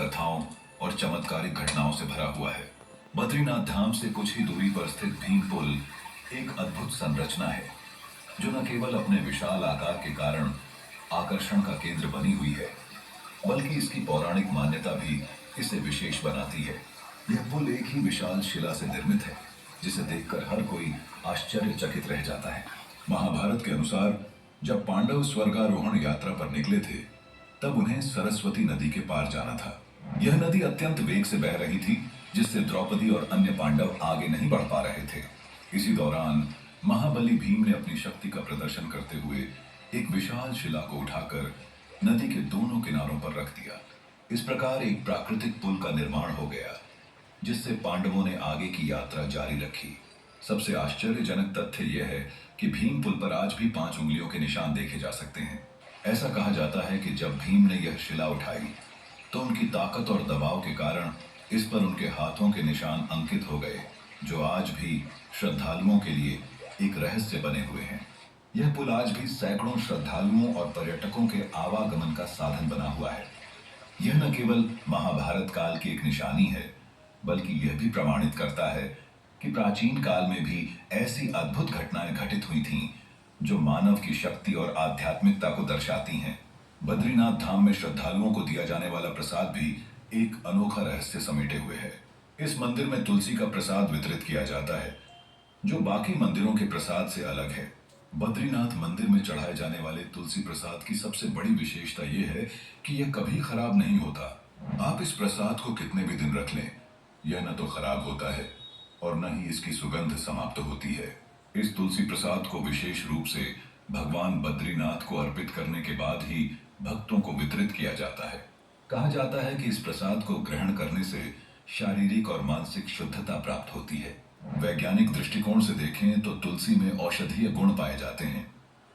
कथाओं और चमत्कारिक घटनाओं से भरा हुआ है। बद्रीनाथ धाम से कुछ ही दूरी पर स्थित भीम पुल एक अद्भुत संरचना है जो न केवल अपने विशाल आकार के कारण आकर्षण का केंद्र बनी हुई है, बल्कि इसकी पौराणिक मान्यता भी इसे विशेष बनाती है। यह पुल एक ही विशाल शिला से निर्मित है जिसे देखकर हर कोई आश्चर्यचकित रह जाता है। महाभारत के अनुसार जब पांडव स्वर्गारोहण यात्रा पर निकले थे तब उन्हें सरस्वती नदी के पार जाना था। यह नदी अत्यंत वेग से बह रही थी जिससे द्रौपदी और अन्य पांडव आगे नहीं बढ़ पा रहे थे। इसी दौरान महाबली भीम ने अपनी शक्ति का प्रदर्शन करते हुए एक विशाल शिला को उठाकर नदी के दोनों किनारों पर रख दिया। इस प्रकार एक प्राकृतिक पुल का निर्माण हो गया जिससे पांडवों ने आगे की यात्रा जारी रखी। सबसे आश्चर्यजनक तथ्य यह है कि भीम पुल पर आज भी 5 उंगलियों के निशान देखे जा सकते हैं। ऐसा कहा जाता है कि जब भीम ने यह शिला उठाई तो उनकी ताकत और दबाव के कारण इस पर उनके हाथों के निशान अंकित हो गए, जो आज भी श्रद्धालुओं के लिए एक रहस्य बने हुए हैं। यह पुल आज भी सैकड़ों श्रद्धालुओं और पर्यटकों के आवागमन का साधन बना हुआ है। यह न केवल महाभारत काल की एक निशानी है, बल्कि यह भी प्रमाणित करता है कि प्राचीन काल में भी ऐसी अद्भुत घटनाएं घटित हुई थीं जो मानव की शक्ति और आध्यात्मिकता को दर्शाती हैं। बद्रीनाथ धाम में श्रद्धालुओं को दिया जाने वाला प्रसाद भी एक अनोखा रहस्य समेटे हुए है। इस मंदिर में तुलसी का प्रसाद वितरित किया जाता है जो बाकी मंदिरों के प्रसाद से अलग है। बद्रीनाथ मंदिर में चढ़ाए जाने वाले तुलसी प्रसाद की सबसे बड़ी विशेषता यह है कि यह कभी खराब नहीं होता। आप इस प्रसाद को कितने भी दिन रख लें, यह न तो खराब होता है और न ही इसकी सुगंध समाप्त होती है। इस तुलसी प्रसाद को विशेष रूप से भगवान बद्रीनाथ को अर्पित करने के बाद ही भक्तों को वितरित किया जाता है। कहा जाता है कि इस प्रसाद को ग्रहण करने से शारीरिक और मानसिक शुद्धता प्राप्त होती है। वैज्ञानिक दृष्टिकोण से देखें तो तुलसी में औषधीय गुण पाए जाते हैं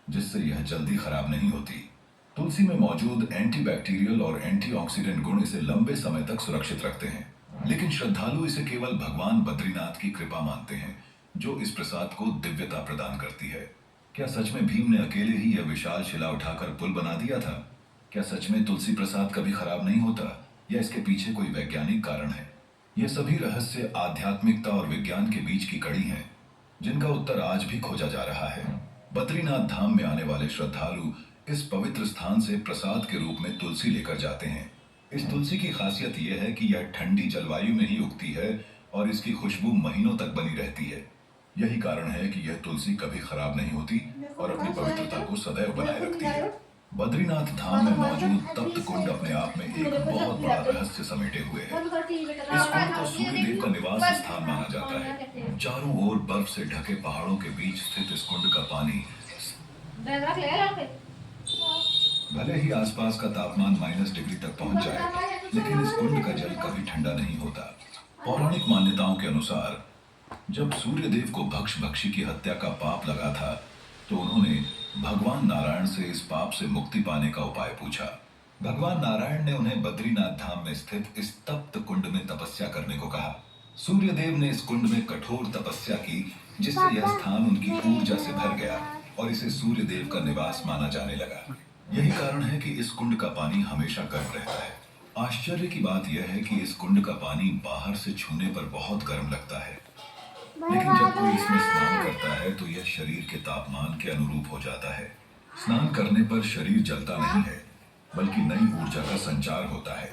जिससे यह जल्दी खराब नहीं होती। तुलसी में मौजूद एंटीबैक्टीरियल और एंटीऑक्सीडेंट गुण इसे लंबे समय तक सुरक्षित रखते हैं, लेकिन श्रद्धालु इसे केवल भगवान बद्रीनाथ की कृपा मानते हैं जो इस प्रसाद को दिव्यता प्रदान करती है। क्या सच में भीम ने अकेले ही यह विशाल शिला उठाकर पुल बना दिया था? क्या सच में तुलसी प्रसाद कभी खराब नहीं होता, या इसके पीछे कोई वैज्ञानिक कारण है? यह सभी रहस्य आध्यात्मिकता और विज्ञान के बीच की कड़ी हैं जिनका उत्तर आज भी खोजा जा रहा है। बद्रीनाथ धाम में आने वाले श्रद्धालु इस पवित्र स्थान से प्रसाद के रूप में तुलसी लेकर जाते हैं। इस तुलसी की खासियत यह है कि यह ठंडी जलवायु में ही उगती है और इसकी खुशबू महीनों तक बनी रहती है। यही कारण है कि यह तुलसी कभी खराब नहीं होती और अपनी पवित्रता को सदैव बनाए रखती है। बद्रीनाथ धाम में मौजूद तप्त कुंड अपने आप में एक बहुत बड़ा रहस्य समेटे हुए है। इस कुंड को सूर्यदेव का निवास स्थान माना जाता है। चारों ओर बर्फ से ढके पहाड़ों के बीच स्थित इस कुंड का पानी भले ही आसपास का तापमान -डिग्री तक पहुंच जाए, लेकिन इस कुंड का जल कभी ठंडा नहीं होता। पौराणिक मान्यताओं के अनुसार जब सूर्यदेव को भक्षी की हत्या का पाप लगा था तो उन्होंने भगवान नारायण से इस पाप से मुक्ति पाने का उपाय पूछा। भगवान नारायण ने उन्हें बद्रीनाथ धाम में स्थित इस तप्त कुंड में तपस्या करने को कहा। सूर्यदेव ने इस कुंड में कठोर तपस्या की जिससे यह स्थान उनकी ऊर्जा से भर गया और इसे सूर्यदेव का निवास माना जाने लगा। यही कारण है कि इस कुंड का पानी हमेशा गर्म रहता है। आश्चर्य की बात यह है कि इस कुंड का पानी बाहर से छूने पर बहुत गर्म लगता है, लेकिन जब कोई इसमें स्नान करता है तो यह शरीर के तापमान के अनुरूप हो जाता है। स्नान करने पर शरीर जलता नहीं है, बल्कि नई ऊर्जा का संचार होता है।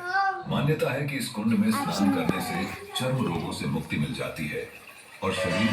मान्यता है कि इस कुंड में स्नान करने से चर्म रोगों से मुक्ति मिल जाती है और शरीर